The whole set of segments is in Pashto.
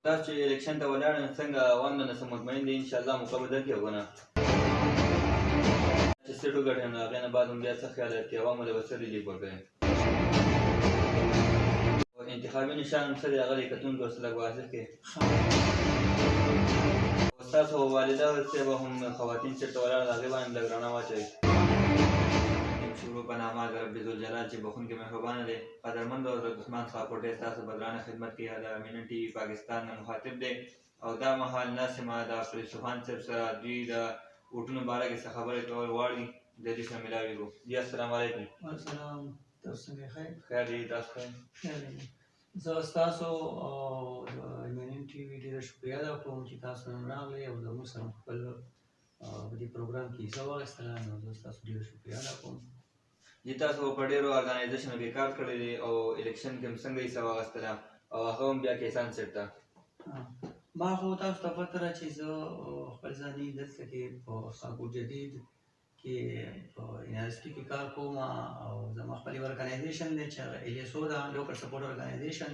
تاسو چې الیکشن ته ولاړ څنګه عوام نه څه مطمئن دي انشاءالله موقع به درکړي که نه چې سیټ وګټئ نو هغې نه بعد هم بیا څه خیال لري چې عوامو له به څه ریلیف ورکوي انتخابي نشان هم څه دی هغه د کتونکو ورسره لږ واضح کړي ستاسو والده صاحب هم خواتین سیټ ته ولاړه د هغې باندې لږ رڼا واچوئ شروع په نامه د رب ذوالجلال چې بخونکي مهربانه دی قدرمند او عثمان خاپوټی ستاسو بدرانه خدمت کې د مینن ټي وي پاکستان نه مخاطب دی او دا مهال ناسمه د فیلسوفان صاحب سره دوی د ووټونو باره کې څه خبرې کول غواړي د دې سره ملاوېږو جی السلام علیکم السلام تاسو څنګه خیر خیر دی تاسو ښه خیر دی زه ستاسو د مینن ټي وي ډېره شکریه ادا کوم چې تاسو نن راغلئ او زموږ سره خپل په دې پروګرام کې حصه واخیستله نو زه ستاسو ډېره شکریه ادا کوم جی تاسو په ډېرو ارګنایزیشنو کې کار کړی دی او الیکشن کې هم څنګه حصه واخیستله او هغه هم بیا کیسان سیټ ته ما خو تاسو ته پته ده چې زه خپل ځاني دلته کې په خاکو جدید کې په یونیورسټي کې کار کوم او زما خپل یو ارګنایزیشن دی چې هغه LSO ده لوکل سپورټ ارګنایزیشن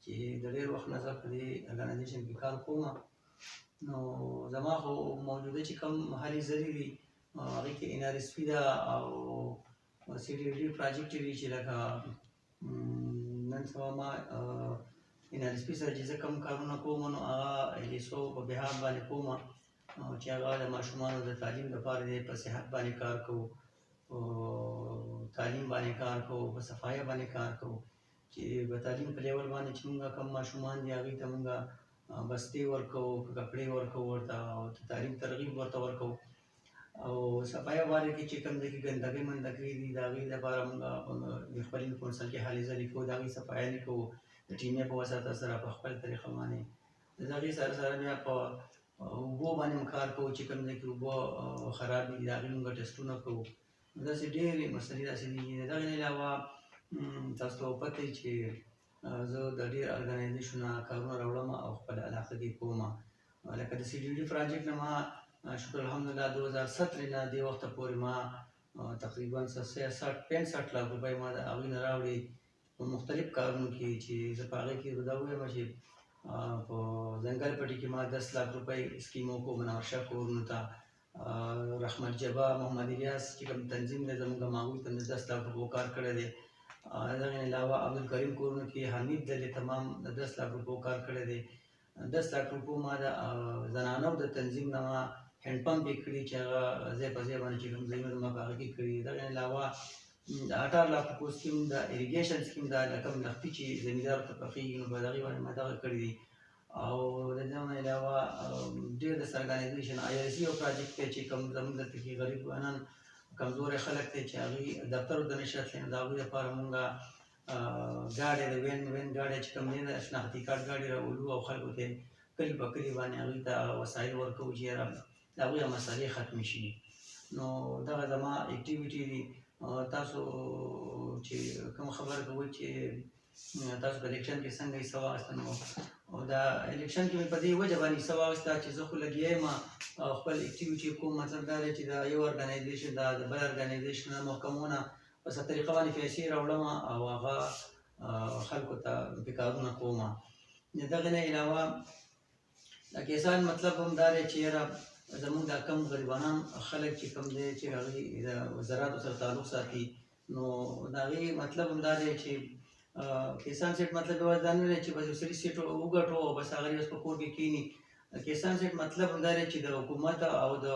چې د ډېر وخت نه زه په دې ارګنایزیشن کې کار کوم نو زما خو موجوده چې کوم هلې ځلې دي هغې کې NRSP ده او CDD پراجیکټ دی چې لکه نن سبا ما NRSP سره چې زه کوم کارونه کوم نو هغه LSO په بهاب باندې کوم چې هغه د ماشومانو د تعلیم لپاره دی په صحت باندې کار کوو په تعلیم باندې کار کوو په صفایه باندې کار کوو چې په تعلیم په لیول باندې چې موږ کوم ماشومان دي هغوی ته موږ بستې ورکوو کپړې ورکوو ورته او تعلیم ترغیب ورته ورکوو او صفایه باندې کې چې کوم ځای کې ګندګۍ مندګۍ دي د هغې لپاره موږ د خپل کونسل کې هلې ځلې کوو د هغې صفایه نه کوو د ټیمې په واسطه سره په خپل طریقه باندې د هغې سره سره بیا په اوبو باندې هم کار کوو چې کوم ځای کې اوبه خراب دي د هغې موږ ټسټونه کوو داسې ډېرې مسلې داسې دي د هغې نه علاوه تاسو ته پته وي چې زه د ډېر ارګنایزیشن نه کارونه راوړم او خپل علاقه کې کوم لکه د CDD پراجیکټ نه ما شکر الحمدلله 2017 نه دې وخته پورې ما تقریبا 65 لاک روپۍ ما د هغوی نه راوړي په مختلف کارونو کې چې زه په هغې کې دا ووایم چې په ځنګل پټي کې ما 10 لاک روپۍ سکیمو کو منور شاه کورونو ته رحمت جبا محمد الیاس چې کوم تنظیم دی زموږ هم هغوی ته 10 لاک روپو کار کړی دی د هغې نه علاوه عبدالکریم کورونو کې حمید دلې تمام 10 لاک روپو کار کړی دی 10 لاک روپو ما د زنانو د تنظیم نه ما هینډ پمپ یې کړي چې هغه ځای په ځای باندې چې کوم ځایونه زما په هغه کې کړي د هغې نه علاوه د 18 لاک روپو سکیم د اریګیشن سکیم دا د کوم لښتي چې زمیندارو ته پخېږي نو په هغې باندې ما دغه کړي دي او د دې نه علاوه ډېر داسې ارګنایزیشن IRC یو پراجیکټ دی چې کوم زموږ دلته کې غریب ځوانان کمزوري خلک دی چې هغوی دفترو ته نشي تللی نو د هغوی لپاره مونږ ګاډۍ د وین ګاډۍ چې کوم دی د شناختي کارت ګاډۍ راولو او خلکو ته کلي په کلي باندې هغوی ته وسایل ورکوو چې یاره د هغوی مسالې ختمې شي نو دغه زما اکټیویټي دي تاسو چې کوم خبره کوئ چې تاسو په الیکشن کې څنګه حصه واخیسته نو دا الیکشن کې مې په دې وجه باندې حصه واخیسته چې زه خو لګیا یم خپل اکټیویټي کوم مطلب دا دی چې د یو ارګنایزیشن د بل ارګنایزیشن محکمو نه په څه طریقه باندې پیسې راوړم او هغه خلکو ته پې کارونه کوم د دغې نه علاوه د کیسان مطلب هم دا دی چې یاره زموږ دا کم غریبانان خلک چې کوم دی چې هغوی د زراعتو سره تعلق ساتي نو د هغې مطلب هم دا دی چې کیسان سیټ مطلب یوازې دا نه دی چې بس یو سړي سیټ وګټو او بس هغه بس په کور کې کښېني کیسان سیټ مطلب هم دا دی چې د حکومت او د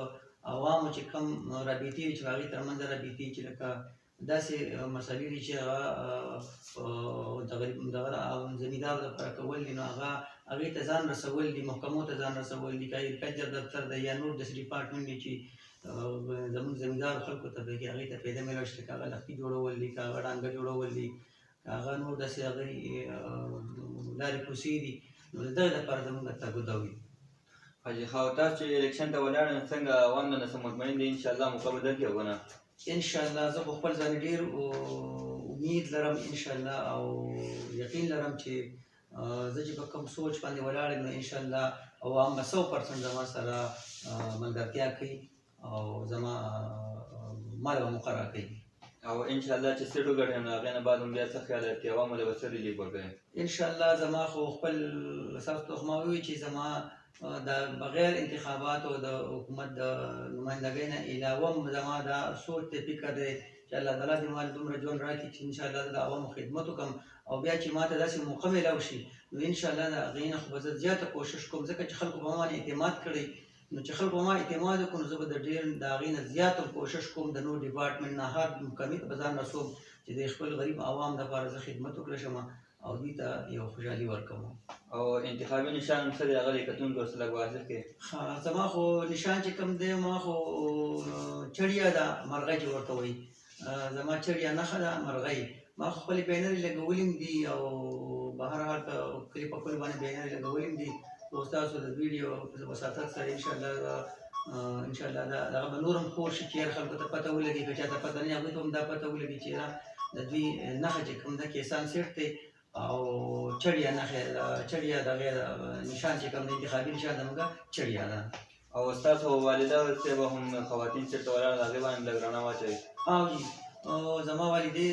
عوامو چې کوم رابطې دي چې هغې ترمنځ رابطې چې لکه داسې مسلې دي چې هغه دغه زمیندارو دپاره کول دي نو هغې ته ځان رسول دي محکمو ته ځان رسول دي که اګریکلچر دفتر دی یا نور داسې ډپارټمنټ دي چې زموږ زمیندارو خلکو ته پکې هغې ته پیدا میلاو شي که هغه لښتي جوړول دي که هغه ډانګه جوړول دي که هغه نور داسې هغې لارې کوڅې دي نو د دغې لپاره زموږ تګ وي حاجي خو تاسو چې الیکشن ته ولاړ څنګه عوام نه څه مطمئن دي انشاءالله موقع به درکړي که نه انشاءالله زه خو خپل ځان ډېر امید لرم انشاءالله او یقین لرم چې زه چې په کوم سوچ باندې ولاړ یم نو انشاءالله عوام به 100% زما سره ملګرتیا کوي او زما ما له به موقع راکوي او ان شاء الله چې سیټ وګټئ نو هغې نه بعد هم بیا څه خیال لرئ چې عوامو له به څه ریلیف ورکوئ؟ انشاءالله زما خو خپل ستاسو ته خو ما وویل چې زما د بغیر انتخاباتو د حکومت د نمایندګۍ نه علاوه هم زما دا سوچ دی فکر دی چې الله تعالی دې ما دومره ژوند راکړي چې انشاءالله زه د عوامو خدمت وکړم او بیا چې ما ته داسې موقع میلاو شي نو انشاءالله د هغې نه خو به زه زیاته کوشش کوم ځکه چې خلکو په ما باندې اعتماد کړی نو چې خلکو په ما اعتماد وکړو نو زه به د ډېر د هغې نه زیاته کوشش کوم د نور ډپارټمنټ نه هر کمي ته به ځان رسوم چې د خپل غریب عوام دپاره زه خدمت وکړی شم او دوی ته یو خوشحالي ورکوم. او انتخابي نشان هم څه دی هغه د کتونکو ورسره لږ واضح کړئ. زما خو نشان چې کوم دی ما خو چړیا ده مرغۍ چې ورته وایي زما چړیا نښه ده مرغۍ ما خو خپلې بینرې لګولې دي او بهر حال په کلي په کلي باندې بینرې لګولې دي خو ستاسو د ویډیو په وساطت سره انشاءالله دغه به نور هم خور شي چې یاره خلکو ته پته ولګي که چاته پته نه هغوی ته هم دا پته ولګي چې یاره د دوی نښه چې کوم ده کیسان سیټ دی او چړیا نښه چړیا دغې نشان چې کوم د انتخابي نشان زموږ چړیا ده. او ستاسو والده صاحب هم خواتین سیټ ته ولاړه د هغې باندې لږ رڼا واچوئ. او جي زما والدې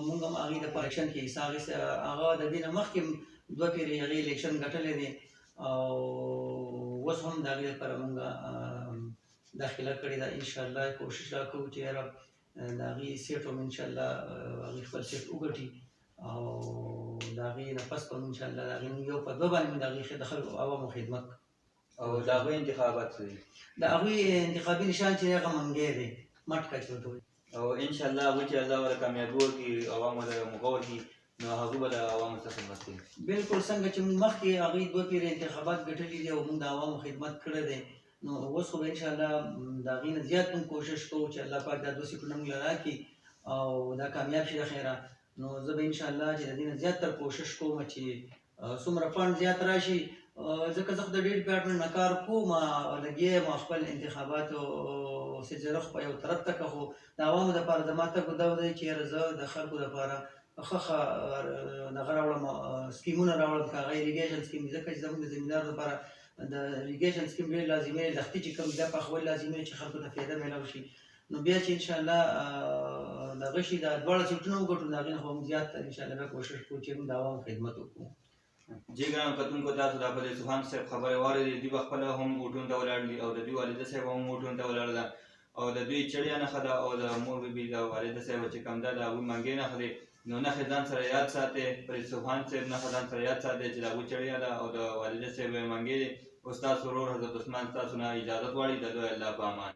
مونږ هم هغې د په الیکشن کې حصه اخیستې هغه د دې نه مخکې دوه پیرې هغې الیکشن ګټلی دی او اوس هم د هغې لپاره مونږ داخله کړې ده انشاءالله کوشش را کوو چې یاره د هغې سیټ هم انشاءالله هغې خپل سیټ وګټي او د هغې نه پس به انشاءالله د هغې یو په دوه باندې د هغې د خلکو عوامو خدمت او د هغوی انتخابات څه دي؟ د هغوی انتخابي نشان چې هغه منګی دی مټکه چې ورته وایي او انشاءالله هغوی چې الله ورته کامیابي ورکړي عوامو له موقع ورکړي نو هغوی به د عوامو څه خدمت کوي. بالکل څنګه چې موږ مخکې هغوی دوه پیرې انتخابات ګټلي دي او موږ د عوامو خدمت کړی دی نو اوس خو به انشاءالله د هغې نه زیات موږ کوشش کوو چې الله پاک دا دوه سیټونه موږ له راکړي او دا کامیاب شي د خیره نو زه به انشاءالله چې د دې نه زیاتره کوشش کوم چې څومره فنډ زیات راشي ځکه زه خو د ډېر ډپارټمنټ نه کار کوم لګیا یم خپل انتخاباتو سلسله خو په یو طرف ته که خو د عوامو دپاره زما تګ دا دی چې یاره زه د خلکو دپاره ښه دغه راوړم سکیمونه راوړم که هغه اریګیشن سکیم ځکه چې زموږ د زمیندارو دپاره د اریګیشن سکیم ډېر لازمي دی لښتي چې کوم بیا پخول لازمي دی چې خلکو ته فایده میلاو شي نو بیا چې انشاءالله دغه شي دا دواړه سیټونه وګټو د هغې نه خو هم زیات انشاءالله بیا کوشش کوو چې موږ د عوامو خدمت وکړو. جی ګرانو کتونکو تاسو دا په سبحان صاحب خبرې واورېدې دوی به خپله هم ووټونو ته ولاړ دي او د دوی والده صاحب هم ووټونو ته ولاړه ده او د دوی چړیا نښه ده او د مور بیبي د والده صاحب چې کوم ده د هغوی منګۍ نښه دی نو نښې ځان سره یاد ساتئ پر سبحان صاحب نښه ځان سره یاد ساتئ چې د هغوی چړیا ده او د والده صاحب منګۍ دی. او ستاسو ورور حضرت عثمان ستاسو نه اجازت غواړي د دوی الله په امان.